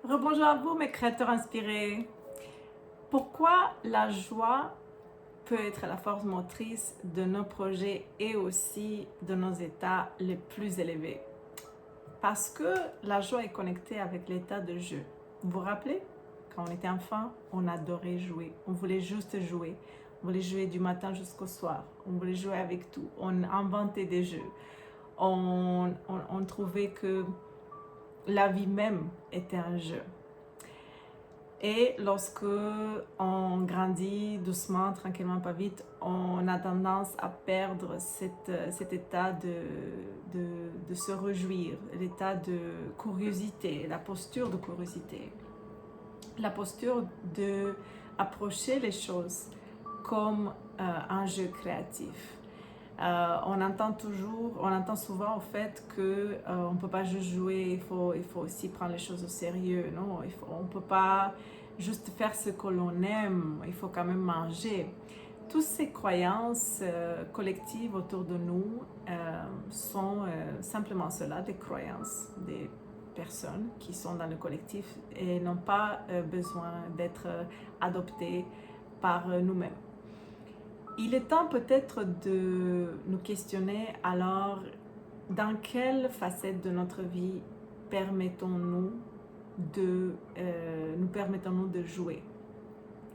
Rebonjour à vous, mes créateurs inspirés. Pourquoi la joie peut être la force motrice de nos projets et aussi de nos états les plus élevés? Parce que la joie est connectée avec l'état de jeu. Vous vous rappelez? Quand on était enfant, on adorait jouer. On voulait juste jouer. On voulait jouer du matin jusqu'au soir. On voulait jouer avec tout. On inventait des jeux. On trouvait que la vie même était un jeu. Et lorsque on grandit doucement, tranquillement, pas vite, on a tendance à perdre cet état de se réjouir, l'état de curiosité, la posture de curiosité, la posture d'approcher les choses comme un jeu créatif. On entend souvent au fait que on peut pas juste jouer, il faut aussi prendre les choses au sérieux, non? On peut pas juste faire ce que l'on aime, il faut quand même manger. Toutes ces croyances collectives autour de nous sont simplement cela, des croyances des personnes qui sont dans le collectif et n'ont pas besoin d'être adoptées par nous-mêmes. Il est temps peut-être de nous questionner alors dans quelle facette de notre vie nous permettons-nous de jouer.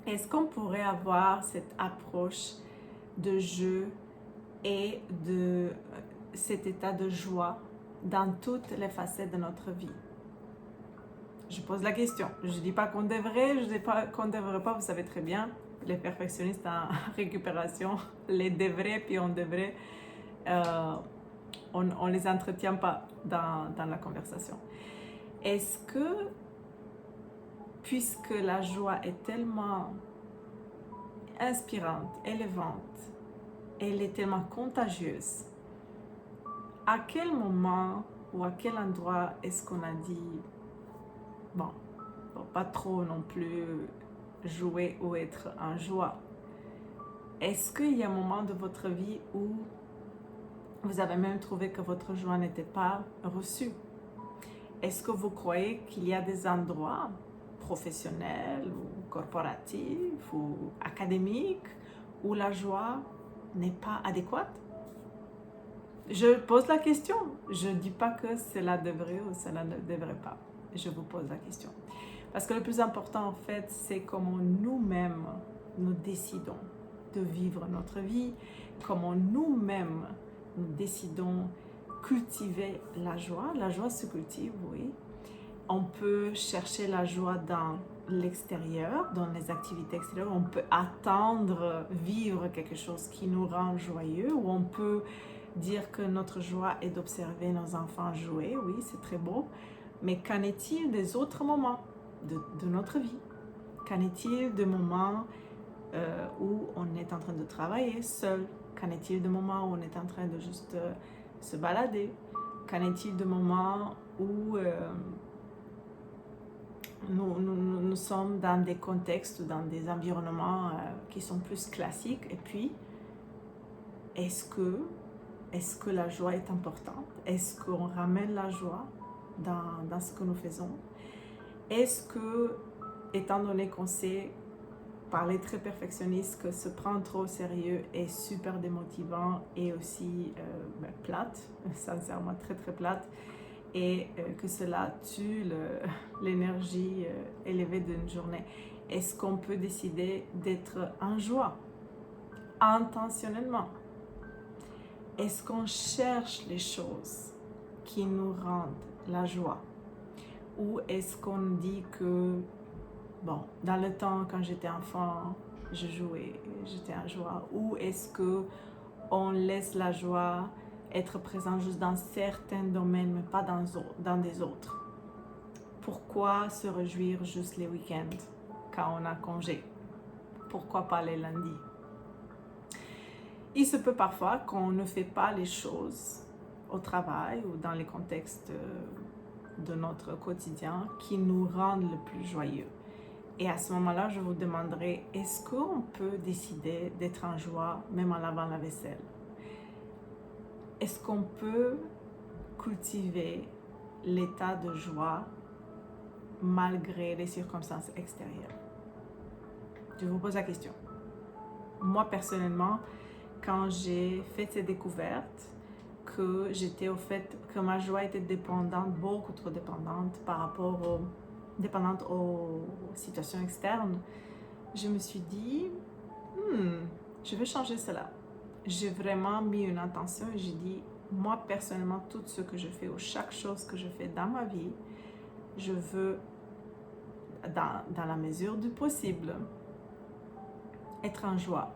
Est-ce qu'on pourrait avoir cette approche de jeu et de cet état de joie dans toutes les facettes de notre vie? Je pose la question. Je ne dis pas qu'on devrait, je ne dis pas qu'on ne devrait pas, vous savez très bien, les perfectionnistes en récupération, les devraient puis on devrait, on ne les entretient pas dans la conversation. Est-ce que, puisque la joie est tellement inspirante, élevante, elle est tellement contagieuse, à quel moment ou à quel endroit est-ce qu'on a dit, bon, pas trop non plus jouer ou être en joie? Est-ce qu'il y a un moment de votre vie où vous avez même trouvé que votre joie n'était pas reçue? Est-ce que vous croyez qu'il y a des endroits professionnels ou corporatifs ou académiques où la joie n'est pas adéquate? Je pose la question. Je ne dis pas que cela devrait ou cela ne devrait pas. Je vous pose la question. Parce que le plus important, en fait, c'est comment nous-mêmes nous décidons de vivre notre vie, comment nous-mêmes nous décidons cultiver la joie. La joie se cultive, oui. On peut chercher la joie dans l'extérieur, dans les activités extérieures. On peut attendre, vivre quelque chose qui nous rend joyeux, ou on peut dire que notre joie est d'observer nos enfants jouer. Oui, c'est très beau. Mais qu'en est-il des autres moments de notre vie? Qu'en est-il de moments où on est en train de travailler seul? Qu'en est-il de moments où on est en train de juste se balader? Qu'en est-il de moments où nous sommes dans des contextes ou dans des environnements qui sont plus classiques? Et puis, est-ce que la joie est importante? Est-ce qu'on ramène la joie dans ce que nous faisons? Est-ce que, étant donné qu'on sait par les traits perfectionnistes que se prendre trop au sérieux est super démotivant et aussi plate, sincèrement très très plate, et que cela tue l'énergie élevée d'une journée, est-ce qu'on peut décider d'être en joie intentionnellement? Est-ce qu'on cherche les choses qui nous rendent la joie? Ou est-ce qu'on dit que, bon, dans le temps, quand j'étais enfant, je jouais, j'étais en joie? Ou est-ce qu'on laisse la joie être présente juste dans certains domaines, mais pas dans des autres? Pourquoi se réjouir juste les week-ends, quand on a congé? Pourquoi pas les lundis? Il se peut parfois qu'on ne fait pas les choses au travail ou dans les contextes de notre quotidien qui nous rendent le plus joyeux. Et à ce moment-là, je vous demanderai, est-ce qu'on peut décider d'être en joie même en lavant la vaisselle? Est-ce qu'on peut cultiver l'état de joie malgré les circonstances extérieures? Je vous pose la question. Moi, personnellement, quand j'ai fait ces découvertes, que j'étais au fait que ma joie était dépendante, beaucoup trop dépendante dépendante aux situations externes, je me suis dit, je vais changer cela. J'ai vraiment mis une intention et j'ai dit, moi personnellement, tout ce que je fais ou chaque chose que je fais dans ma vie, je veux, dans la mesure du possible, être en joie.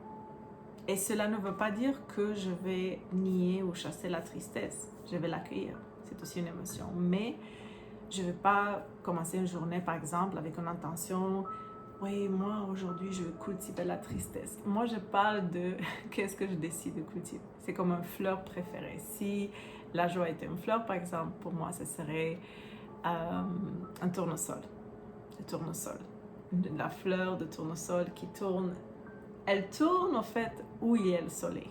Et cela ne veut pas dire que je vais nier ou chasser la tristesse. Je vais l'accueillir. C'est aussi une émotion. Mais je ne vais pas commencer une journée, par exemple, avec une intention, oui, moi, aujourd'hui, je vais cultiver la tristesse. Moi, je parle de qu'est-ce que je décide de cultiver. C'est comme une fleur préférée. Si la joie était une fleur, par exemple, pour moi, ce serait un tournesol. Le tournesol. La fleur de tournesol qui tourne. Elle tourne, en fait, où il y a le soleil.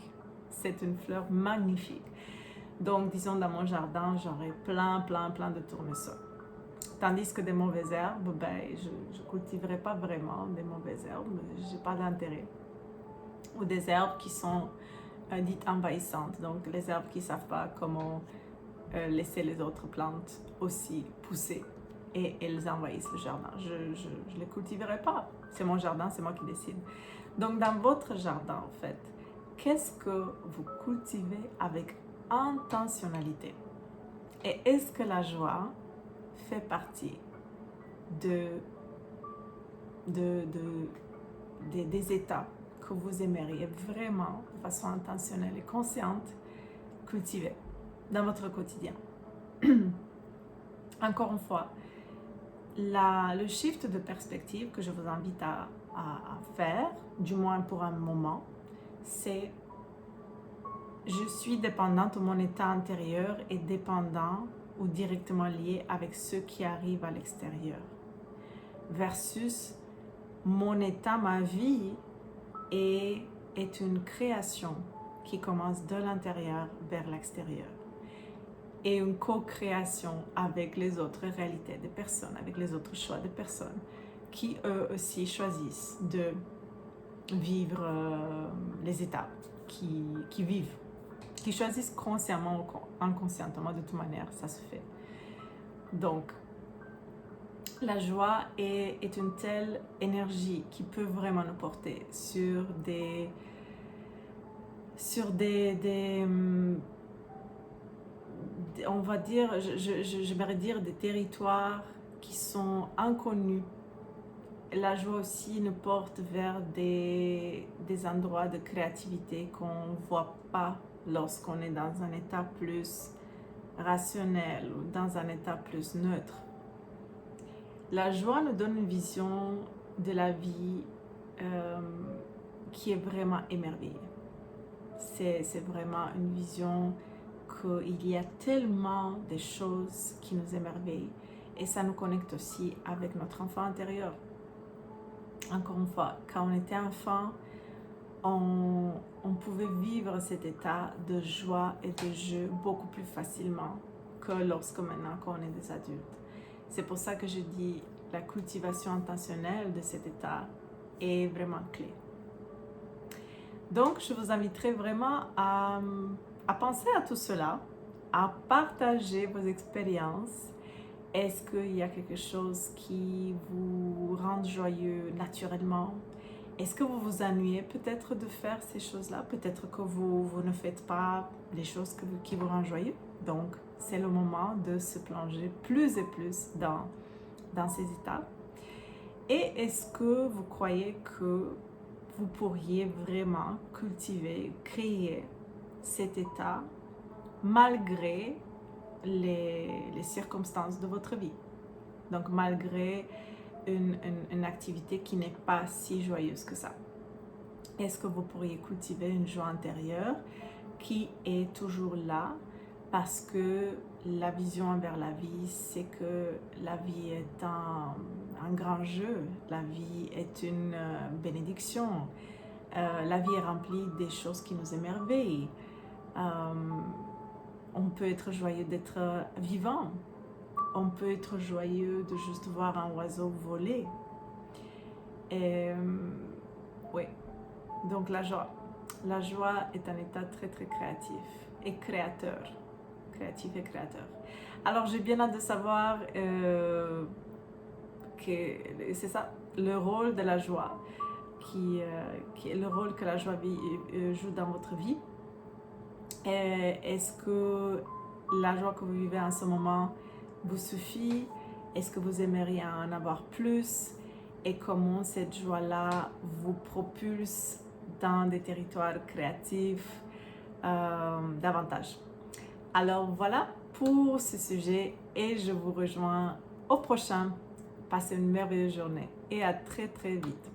C'est une fleur magnifique. Donc, disons, dans mon jardin, j'aurais plein de tournesols. Tandis que des mauvaises herbes, je ne cultiverai pas vraiment des mauvaises herbes, je n'ai pas d'intérêt. Ou des herbes qui sont dites envahissantes, donc les herbes qui ne savent pas comment laisser les autres plantes aussi pousser et elles envahissent le jardin. Je ne les cultiverai pas. C'est mon jardin, c'est moi qui décide. Donc, dans votre jardin, en fait, qu'est-ce que vous cultivez avec intentionnalité? Et est-ce que la joie fait partie des états que vous aimeriez vraiment, de façon intentionnelle et consciente, cultiver dans votre quotidien? Encore une fois, le shift de perspective que je vous invite à faire, du moins pour un moment, c'est je suis dépendante, ou mon état intérieur est dépendant ou directement lié avec ce qui arrive à l'extérieur. Versus mon état, ma vie est une création qui commence de l'intérieur vers l'extérieur. Et une co-création avec les autres réalités des personnes, avec les autres choix des personnes qui eux aussi choisissent de vivre les étapes qui vivent, qui choisissent consciemment ou inconsciemment, de toute manière, ça se fait. Donc, la joie est une telle énergie qui peut vraiment nous porter sur on va dire, j'aimerais dire des territoires qui sont inconnus. La joie aussi nous porte vers des endroits de créativité qu'on ne voit pas lorsqu'on est dans un état plus rationnel ou dans un état plus neutre. La joie nous donne une vision de la vie qui est vraiment émerveillée. C'est vraiment une vision qu'il y a tellement de choses qui nous émerveillent et ça nous connecte aussi avec notre enfant intérieur. Encore une fois, quand on était enfant, on pouvait vivre cet état de joie et de jeu beaucoup plus facilement que lorsque maintenant qu'on est des adultes. C'est pour ça que je dis la cultivation intentionnelle de cet état est vraiment clé. Donc, je vous inviterai vraiment à penser à tout cela, à partager vos expériences. Est-ce qu'il y a quelque chose qui vous rend joyeux naturellement? Est-ce que vous vous ennuyez peut-être de faire ces choses-là? Peut-être que vous ne faites pas les choses qui vous rendent joyeux. Donc, c'est le moment de se plonger plus et plus dans ces états. Et est-ce que vous croyez que vous pourriez vraiment cultiver, créer cet état malgré les circonstances de votre vie? Donc, malgré une activité qui n'est pas si joyeuse que ça. Est-ce que vous pourriez cultiver une joie intérieure qui est toujours là parce que la vision envers la vie, c'est que la vie est un grand jeu, la vie est une bénédiction, la vie est remplie des choses qui nous émerveillent. On peut être joyeux d'être vivant. on peut être joyeux de juste voir un oiseau voler. Et oui, donc la joie. La joie est un état très très créatif et créateur. Créatif et créateur. Alors j'ai bien hâte de savoir que c'est ça, le rôle de la joie, qui est le rôle que la joie joue dans votre vie. Est-ce que la joie que vous vivez en ce moment vous suffit? Est-ce que vous aimeriez en avoir plus? Et comment cette joie-là vous propulse dans des territoires créatifs davantage? Alors voilà pour ce sujet et je vous rejoins au prochain. Passez une merveilleuse journée et à très très vite.